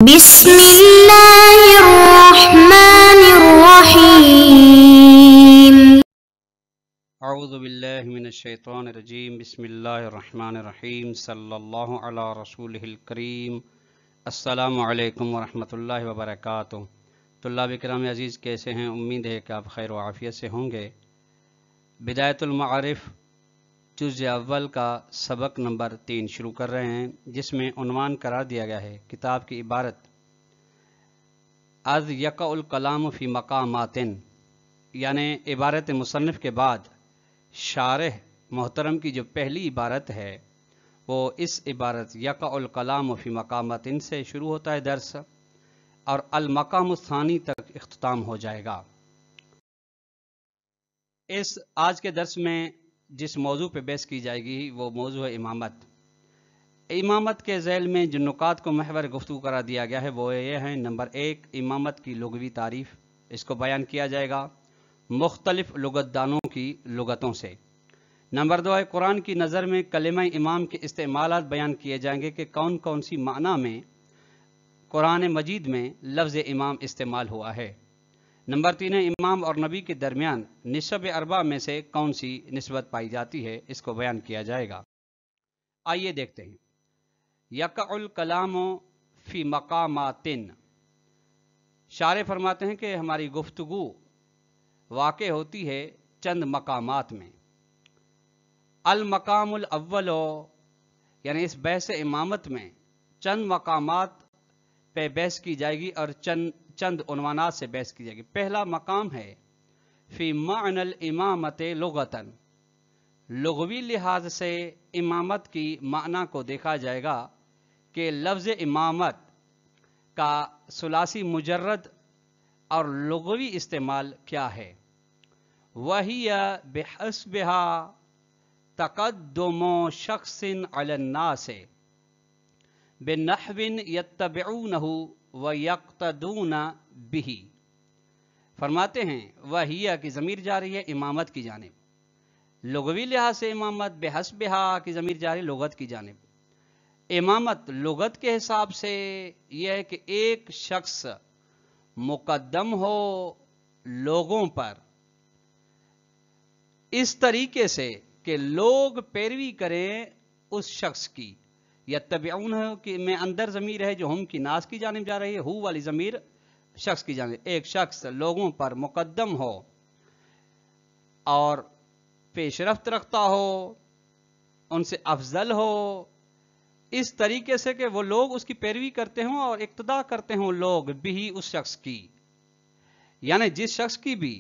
بسم اللہ الرحمن الرحیم اعوذ باللہ من الشیطان الرجیم بسم اللہ الرحمن الرحیم صلی اللہ علی رسولہ الکریم السلام علیکم ورحمۃ اللہ وبرکاتہ۔ طلاب کرام عزیز کیسے ہیں؟ امید ہے کہ آپ خیر و عافیت سے ہوں گے۔ بدایت المعارف جزء اول کا سبق نمبر 3 شروع کر رہے ہیں، جس میں عنوان قرار دیا گیا ہے کتاب کی عبارت از یقع الکلام فی مقامات، یعنی عبارت مصنف کے بعد شارح محترم کی جو پہلی عبارت ہے وہ اس عبارت یقع الکلام فی مقامات سے شروع ہوتا ہے درس، اور المقام الثانی تک اختتام ہو جائے گا۔ اس آج کے درس میں جس موضوع پہ بحث کی جائے گی وہ موضوع ہے امامت۔ امامت کے ذیل میں جن نکات کو محور گفتگو قرار دیا گیا ہے وہ یہ ہیں: نمبر 1، امامت کی لغوی تعریف، اس کو بیان کیا جائے گا مختلف لغت دانوں کی لغتوں سے۔ نمبر 2 ہے قرآن کی نظر میں کلمہ امام کے استعمالات بیان کیے جائیں گے کہ کون کون سی معنی میں قرآن مجید میں لفظ امام استعمال ہوا ہے۔ نمبر 3 ہے امام اور نبی کے درمیان نسب اربع میں سے کون سی نسبت پائی جاتی ہے، اس کو بیان کیا جائے گا۔ آئیے دیکھتے ہیں۔ یقع الکلام فی مقامات، شارح فرماتے ہیں کہ ہماری گفتگو واقع ہوتی ہے چند مقامات میں۔ المقام الاول، یعنی اس بحث امامت میں چند مقامات پہ بحث کی جائے گی اور چند عنوانات سے بحث کی جائے گی۔ پہلا مقام ہے فی معنی الامامت لغتاً، لغوی لحاظ سے امامت کی معنی کو دیکھا جائے گا کہ لفظ امامت کا ثلاثی مجرد اور لغوی استعمال کیا ہے۔ وَهِيَ بِحَسْبِهَا تَقَدُّمُ شَخْصٍ عَلَى النَّاسِ بِنَحْوٍ يَتَّبِعُونَهُ وَيَقْتَدُونَ بِهِ۔ فرماتے ہیں وَهِيَ کی ضمیر جاری ہے امامت کی جانب، لغوی لحاظ سے امامت بحسبہا کی ضمیر جاری لغت کی جانب۔ امامت لغت کے حساب سے یہ ہے کہ ایک شخص مقدم ہو لوگوں پر اس طریقے سے کہ لوگ پیروی کریں اس شخص کی۔ یتبعون کی میں اندر ضمیر ہے جو ہم کی ناس کی جانب جا رہی ہے، ہو والی ضمیر شخص کی جانب۔ ایک شخص لوگوں پر مقدم ہو اور پیش رفت رکھتا ہو، ان سے افضل ہو، اس طریقے سے کہ وہ لوگ اس کی پیروی کرتے ہوں اور اقتدا کرتے ہوں لوگ بھی اس شخص کی، یعنی جس شخص کی بھی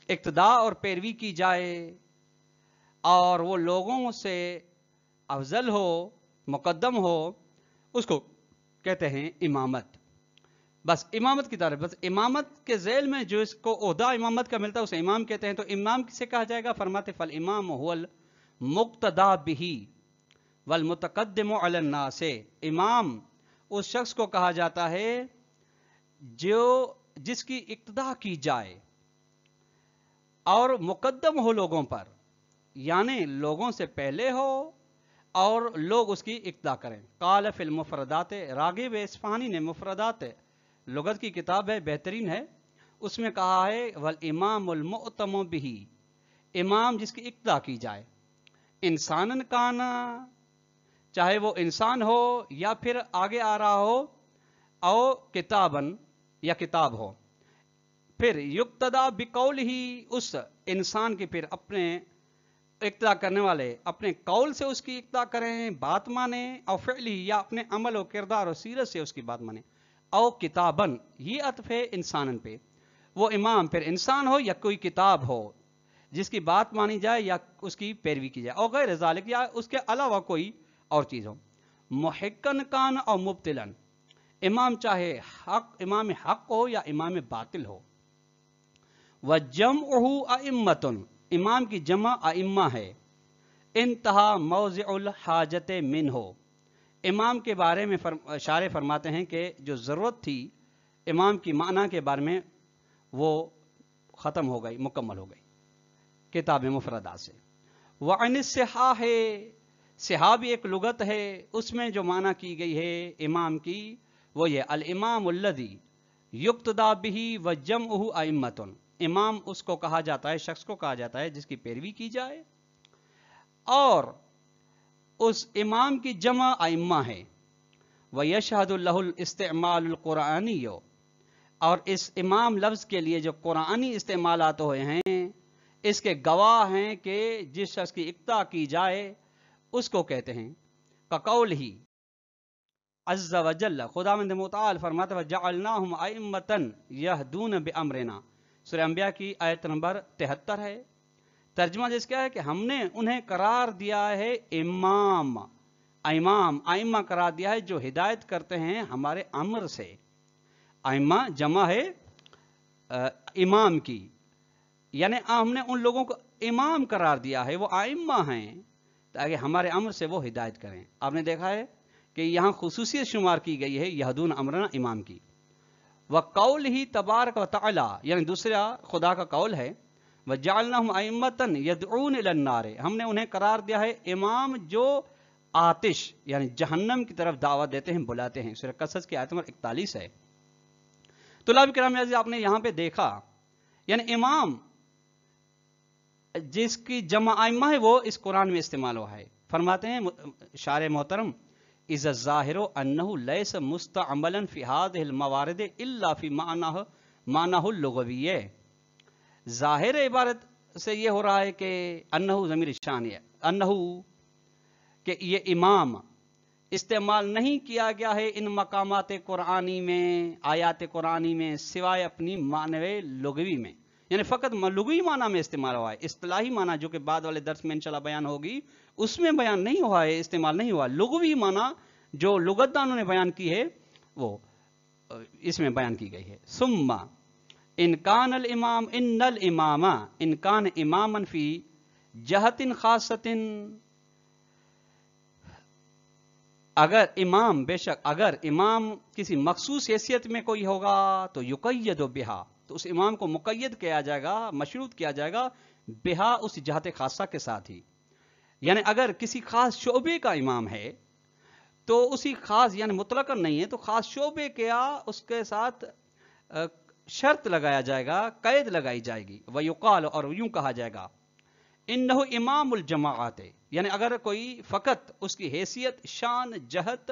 اقتدا اور پیروی کی جائے اور وہ لوگوں سے افضل ہو، مقدم ہو، اس کو کہتے ہیں امامت۔ بس امامت کی تعریف، بس امامت کے ذیل میں جو اس کو عہدہ امامت کا ملتا ہے اسے امام کہتے ہیں۔ تو امام کسے کہا جائے گا؟ فرماتے فالامام هو المقتدی بہ والمتقدم علی الناس۔ امام اس شخص کو کہا جاتا ہے جو جس کی اقتدا کی جائے اور مقدم ہو لوگوں پر، یعنی لوگوں سے پہلے ہو اور لوگ اس کی اقتدا کریں۔ قال فی المفردات، راغب اصفہانی نے مفردات لغت کی کتاب ہے، بہترین ہے، اس میں کہا ہے والامام المؤتم بہ، امام جس کی اقتدا کی جائے، انسانن کانا، چاہے وہ انسان ہو یا پھر آگے آ رہا ہو، او کتابن یا کتاب ہو، پھر یقتدا بقول ہی، اس انسان کے پھر اپنے اقتدا کرنے والے اپنے قول سے اس کی اقتدا کریں، بات مانیں، او فعلی یا اپنے عمل و کردار و سیرت سے اس کی بات مانیں، او کتابن، یہ عطف ہے انسانن پہ، وہ امام پھر انسان ہو یا کوئی کتاب ہو جس کی بات مانی جائے یا اس کی پیروی کی جائے، اور غیر ذالک یا اس کے علاوہ کوئی اور چیز ہو۔ محقن کان او مبتلن، امام چاہے امام حق ہو یا امام باطل ہو۔ وجمعہ ائمۃ، امام کی جمع ائمہ ہے۔ انتہا موضع الحاجت منہ، امام کے بارے میں شارح فرماتے ہیں کہ جو ضرورت تھی امام کی معنی کے بارے میں وہ ختم ہو گئی، مکمل ہو گئی کتاب مفردات سے۔ وعن الصحاح، صحاح بھی ایک لغت ہے، اس میں جو معنی کی گئی ہے امام کی وہ یہ الامام الذی یقتدا بہ وجمعہ ائمۃ، امام اس کو کہا جاتا ہے، شخص کو کہا جاتا ہے جس کی پیروی کی جائے اور اس امام کی جمع ائمہ ہے۔ وَيَشْهَدُ لَهُ الْإِسْتِعْمَالُ الْقُرْآنِيُّ، اور اس امام لفظ کے لیے جو قرآنی استعمالات ہوئے ہیں اس کے گواہ ہیں کہ جس شخص کی اقتدا کی جائے اس کو کہتے ہیں۔ کقولہ عز وجل، خداوند متعال فرماتا ہے وَجَعَلْنَاهُمْ أَئِمَّةً يَهْدُونَ بِأَمْرِنَا، سورہ انبیاء کی آیت نمبر 73 ہے۔ ترجمہ جس کا ہے کہ ہم نے انہیں قرار دیا ہے امام، ائمہ قرار دیا ہے جو ہدایت کرتے ہیں ہمارے امر سے۔ ائمہ جمع ہے امام کی، یعنی ہم نے ان لوگوں کو امام قرار دیا ہے، وہ ائمہ ہیں تاکہ ہمارے امر سے وہ ہدایت کریں۔ آپ نے دیکھا ہے کہ یہاں خصوصیت شمار کی گئی ہے یہدون امرنا امام کی۔ وَقَوْلِهِ تبارک و تعالی، یعنی دوسرا خدا کا قول ہے وَجَعَلْنَاهُمْ أَئِمَّةً يَدْعُونَ إِلَى النَّارِ، ہم نے انہیں قرار دیا ہے امام جو آتش یعنی جہنم کی طرف دعوت دیتے ہیں، بلاتے ہیں۔ سورہ قصص کی آیت نمبر 41 ہے۔ طلاب کرام عزیز، آپ نے یہاں پہ دیکھا یعنی امام جس کی جمع ائمہ ہے وہ اس قرآن میں استعمال ہوا ہے۔ فرماتے ہیں شارح محترم اذا الظاہر انہ لیس مستعملا فی ہذہ الموارد الا فی معنہ اللغوی، ظاہر عبارت سے یہ ہو رہا ہے کہ انہ ضمیر شان ہے، انہ کہ یہ امام استعمال نہیں کیا گیا ہے ان مقامات قرآنی میں، آیات قرآنی میں، سوائے اپنی معنی لغوی میں، یعنی فقط لغوی معنی میں استعمال ہوا ہے۔ اصطلاحی معنی جو کہ بعد والے درس میں انشاءاللہ بیان ہوگی اس میں بیان نہیں ہوا ہے، استعمال نہیں ہوا۔ لغوی معنی جو لغت دانوں نے بیان کی ہے وہ اس میں بیان کی گئی ہے۔ ثم ان کان الامام ان کان اماما فی جہت خاصۃ، اگر امام بے شک اگر امام کسی مخصوص حیثیت میں کوئی ہوگا تو یقید بہا، تو اس امام کو مقید کیا جائے گا، مشروط کیا جائے گا بہا اس جہت خاصہ کے ساتھ ہی۔ یعنی اگر کسی خاص شعبے کا امام ہے تو اسی خاص یعنی مطلقاً نہیں ہے تو خاص شعبے کیا اس کے ساتھ شرط لگایا جائے گا، قید لگائی جائے گی۔ ویقال، اور یوں کہا جائے گا انہ امام الجماعت، یعنی اگر کوئی فقط اس کی حیثیت شان جہت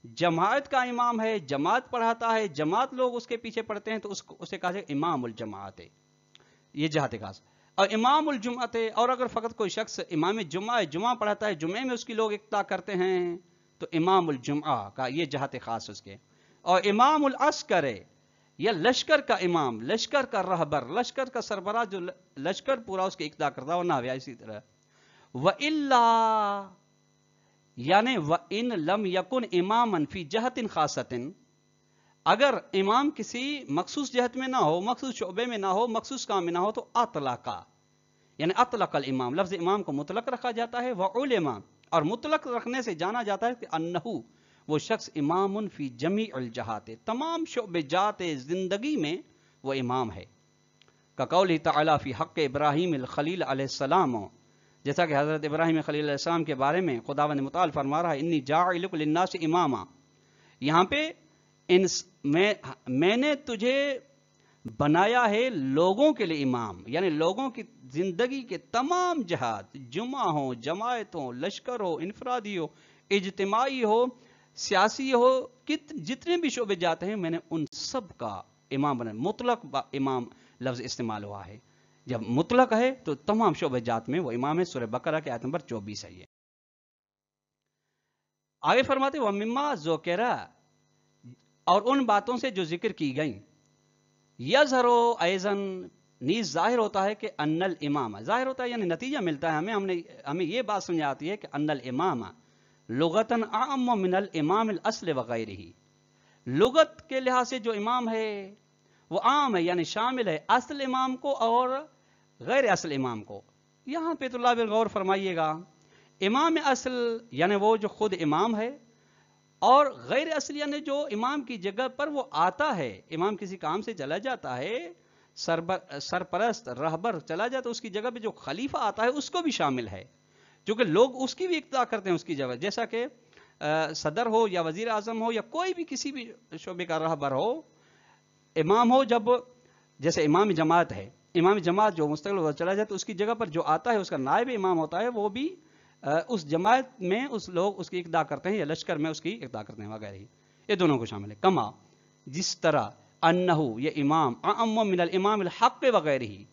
جماعت کا امام ہے، جماعت پڑھاتا ہے، جماعت لوگ اس کے پیچھے پڑھتے ہیں تو اسے کہا جائے امام الجماعت، یہ جہت خاص۔ اور امام الجمعہ، اور اگر فقط کوئی شخص امام جمعہ پڑھاتا ہے، جمعے میں اس کی لوگ اقتدا کرتے ہیں تو امام الجمعہ کا یہ جہت خاص اس کے۔ اور امام العسکر یا لشکر کا امام، لشکر کا رہبر، لشکر کا سربراہ جو لشکر پورا اس کے اقتدا کرتا ہے، ورنہ اسی طرح وَإِلَّا، یعنی وَإِن لَمْ يَكُنْ إِمَامًا فِي جَهَةٍ خَاصَةٍ، اگر امام کسی مخصوص جہت میں نہ ہو، مخصوص شعبے میں نہ ہو، مخصوص کام میں نہ ہو تو اطلقا، یعنی اطلق الامام، لفظ امام کو مطلق رکھا جاتا ہے، وعلم، اور مطلق رکھنے سے جانا جاتا ہے کہ انہو، وہ شخص امام فی جمیع الجہات، تمام شعبے جات زندگی میں وہ امام ہے۔ کقولہ تعالی فی حق ابراہیم الخلیل علیہ السلام، جیسا کہ حضرت ابراہیم خلیل علیہ السلام کے بارے میں خداوند متعال فرما رہا ہے انی جاعلک للناس اماما، یہاں پہ میں نے تجھے بنایا ہے لوگوں کے لیے امام، یعنی لوگوں کی زندگی کے تمام جہات، جمعہ ہو، جماعت ہو، لشکر ہو، انفرادی ہو، اجتماعی ہو، سیاسی ہو، جتنے بھی شعبے جاتے ہیں میں نے ان سب کا امام بنا۔ مطلق امام لفظ استعمال ہوا ہے، جب مطلق ہے تو تمام شعبے جات میں وہ امام ہے۔ سورہ بقرہ کی آیت نمبر 24 ہے یہ۔ آگے فرماتے وَمِمَّا ذُکِرَ، اور ان باتوں سے جو ذکر کی گئیں، یظہر ایضاً، نیز ظاہر ہوتا ہے کہ ان الامام، ظاہر ہوتا ہے یعنی نتیجہ ملتا ہے ہمیں یہ بات سمجھ آتی ہے کہ ان الامام لغتاً اعم من الامام الاصل وغیرہ، لغت کے لحاظ سے جو امام ہے وہ عام ہے یعنی شامل ہے اصل امام کو اور غیر اصل امام کو۔ یہاں پہ طلاب غور فرمائیے گا، امام اصل یعنی وہ جو خود امام ہے، اور غیر اصل یعنی جو امام کی جگہ پر وہ آتا ہے، امام کسی کام سے چلا جاتا ہے، سرپرست رہبر چلا جاتا ہے، اس کی جگہ پہ جو خلیفہ آتا ہے اس کو بھی شامل ہے، جو کہ لوگ اس کی بھی اقتدا کرتے ہیں اس کی جگہ، جیسا کہ صدر ہو یا وزیر اعظم ہو یا کوئی بھی کسی بھی شعبے کا رہبر ہو، امام ہو، جب جیسے امام جماعت ہے، امام جماعت جو مستقل چلا جائے تو اس کی جگہ پر جو آتا ہے اس کا نائب امام ہوتا ہے، وہ بھی اس جماعت میں اس لوگ اس کی اقتدا کرتے ہیں یا لشکر میں اس کی اقتدا کرتے ہیں وغیرہ، یہ دونوں کو شامل ہے۔ کما جس طرح انہو یہ امام اعم من الامام الحق وغیرہ ہی،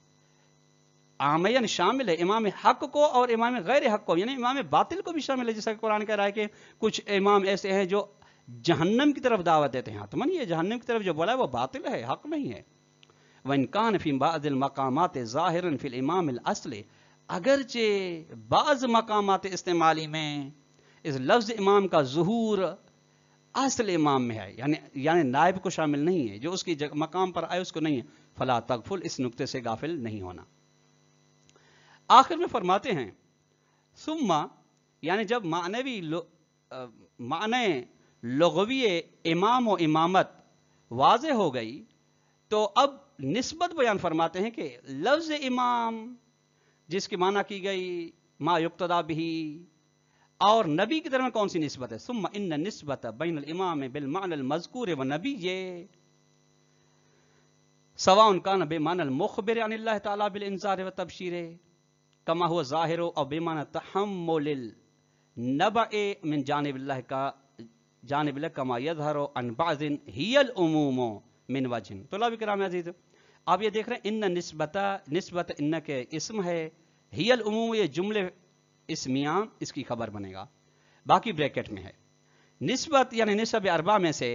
عام یعنی شامل ہے امام حق کو اور امام غیر حق کو، یعنی امام باطل کو بھی شامل ہے، جیسا کہ قرآن کہہ رہا ہے کہ کچھ امام ایسے ہیں جو جہنم کی طرف دعوت دیتے ہیں، تو یہ جہنم کی طرف جو بولا ہے وہ باطل ہے، حق نہیں ہے۔ وَإِن كَانَ فِي بَعْضِ الْمَقَامَاتِ ظَاهِرًا فِي الْإِمَامِ الْأَصْلِ، اگرچہ بعض مقامات استعمالی میں اس لفظ امام کا ظہور اصل امام میں ہے، یعنی نائب کو شامل نہیں ہے، جو اس کی مقام پر آئے اس کو نہیں ہے، فلا تغفل، اس نقطے سے غافل نہیں ہونا۔ آخر میں فرماتے ہیں ثم، یعنی جب معنی لغوی امام و امامت واضح ہو گئی تو اب نسبت بیان فرماتے ہیں کہ لفظ امام جس کی معنی کی گئی ما یقتدا بھی، اور نبی کی طرف کون سی نسبت ہے؟ ثم ان نسبت بین الامام بالمعنى المذکور و نبی سواء کان بمعنى المخبر عن اللہ تعالی بالانذار و تبشیر کما هو ظاہر او بمعنى تحمل النبع من جانب اللہ کا جانب اللہ کما یظہر عن بعض ہی العموم من وجہ۔ طلاب کرام عزیز، آپ یہ دیکھ رہے ہیں ان نسبت ان کے اسم ہے، ہی العموم یہ جملے اسمیاں اس کی خبر بنے گا، باقی بریکٹ میں ہے۔ نسبت یعنی نسب اربع میں سے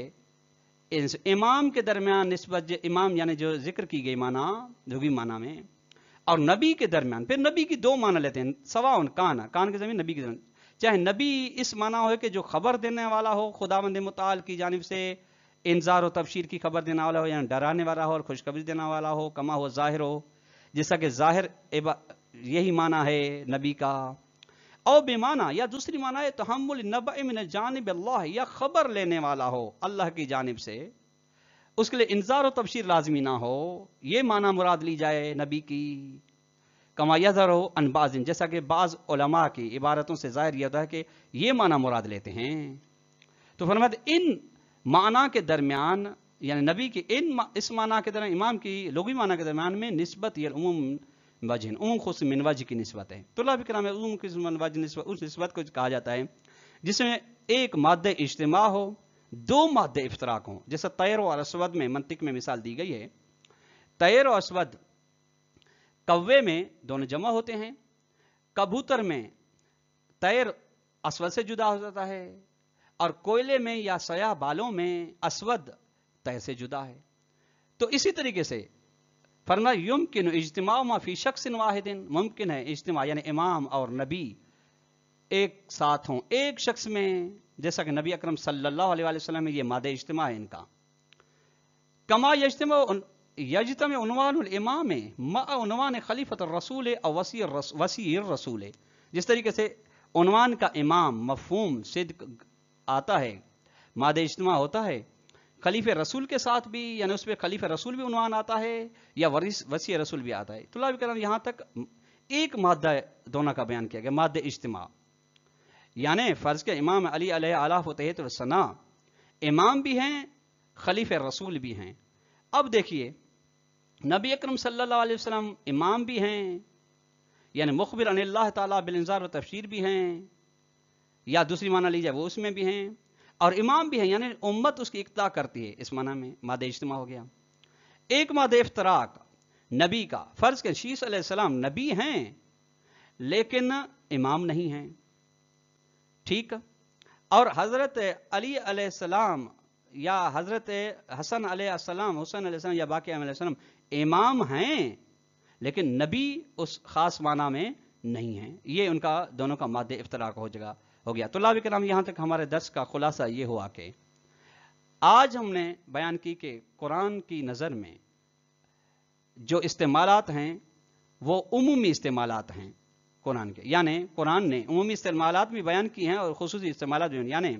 امام کے درمیان نسبت، امام یعنی جو ذکر کی گئی معنی لغوی معنی میں، اور نبی کے درمیان، پھر نبی کی دو معنی لیتے ہیں، سواء کان کے زمین نبی کی زمین، چاہے نبی اس معنی ہو کہ جو خبر دینے والا ہو خداوند متعال کی جانب سے، انذار و تبشیر کی خبر دینے والا ہو، یعنی ڈرانے والا ہو اور خوشخبری دینے والا ہو، کما ہو ظاہر ہو، جیسا کہ ظاہر یہی معنی ہے نبی کا، او بے معنی یا دوسری معنی ہے تحمل النبع من جانب اللہ، یا خبر لینے والا ہو اللہ کی جانب سے، اس کے لیے انذار و تبشیر لازمی نہ ہو، یہ معنی مراد لی جائے نبی کی۔ کما یظہر عن بعض، جیسا کہ بعض علماء کی عبارتوں سے ظاہر یہ ہوتا ہے کہ یہ معنی مراد لیتے ہیں، تو فرماتے ان معنی کے درمیان، یعنی نبی کی اس معنی کے درمیان، امام کی لغوی معنی کے درمیان میں نسبت یہ عموم وجہ، عموم خصوص من وجہ کی نسبت ہے۔ طلاب کرام عموم خصوص من وجہ نسبت اس نسبت کو کہا جاتا ہے جس میں ایک مادہ اجتماع ہو، دو مادے افتراق ہوں، جیسا طیر و اسود میں منطق میں مثال دی گئی ہے، طیر و اسود کوے میں دونوں جمع ہوتے ہیں، کبوتر میں طیر اسود سے جدا ہو جاتا ہے، اور کوئلے میں یا سیاہ بالوں میں اسود طیر سے جدا ہے۔ تو اسی طریقے سے فرمایا یمکن اجتماع ما فی شخص واحد، ممکن ہے اجتماع یعنی امام اور نبی ایک ساتھ ہوں ایک شخص میں، جیسا کہ نبی اکرم صلی اللہ علیہ وسلم میں یہ مادہ اجتماع ہے ان کا۔ کما یجتمع عنوان الامام مع عنوان خلیفۃ الرسول او وسیع الرسول، جس طریقے سے عنوان کا امام مفہوم صدق آتا ہے، مادہ اجتماع ہوتا ہے، خلیفہ رسول کے ساتھ بھی، یعنی اس پہ خلیفہ رسول بھی عنوان آتا ہے یا وسیع رسول بھی آتا ہے۔ طلاب کرام یہاں تک ایک مادہ دونوں کا بیان کیا گیا، مادہ اجتماع، یعنی فرض کے امام علی علیہ آلہ و تحیۃ الثناء امام بھی ہیں خلیفہ رسول بھی ہیں۔ اب دیکھیے نبی اکرم صلی اللہ علیہ وسلم امام بھی ہیں، یعنی مخبر عن اللہ تعالیٰ بالانذار و تبشیر بھی ہیں، یا دوسری معنی لی جائے وہ اس میں بھی ہیں، اور امام بھی ہیں یعنی امت اس کی اقتدا کرتی ہے، اس معنی میں مادہ اجتماع ہو گیا۔ ایک مادہ افتراق نبی کا، فرض کہ شیس علیہ السلام نبی ہیں لیکن امام نہیں ہیں، ٹھیک، اور حضرت علی علیہ السلام یا حضرت حسن علیہ السلام، حسین علیہ السلام یا باقی علیہ السلام امام ہیں لیکن نبی اس خاص معنی میں نہیں ہیں، یہ ان کا دونوں کا مادہ افتراق ہو گیا۔ طلاب کرام یہاں تک ہمارے درس کا خلاصہ یہ ہوا کہ آج ہم نے بیان کی کہ قرآن کی نظر میں جو استعمالات ہیں وہ عمومی استعمالات ہیں قرآن کے، یعنی قرآن نے عمومی استعمالات بھی بیان کی ہیں اور خصوصی استعمالات بھی، یعنی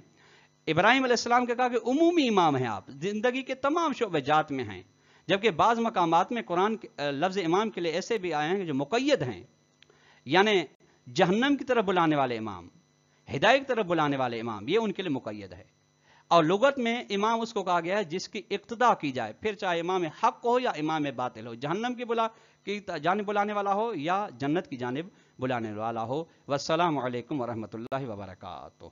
ابراہیم علیہ السلام کے کہا کہ عمومی امام ہیں آپ، زندگی کے تمام شعبے جات میں ہیں، جبکہ بعض مقامات میں قرآن لفظ امام کے لیے ایسے بھی آئے ہیں جو مقید ہیں، یعنی جہنم کی طرف بلانے والے امام، ہدایت کی طرف بلانے والے امام، یہ ان کے لیے مقید ہے. اور لغت میں امام اس کو کہا گیا ہے جس کی اقتدا کی جائے، پھر چاہے امام حق ہو یا امام باطل ہو، جہنم کی جانب بلانے والا ہو یا جنت کی جانب بلانے والا ہو. والسلام علیکم ورحمۃ اللہ وبرکاتہ.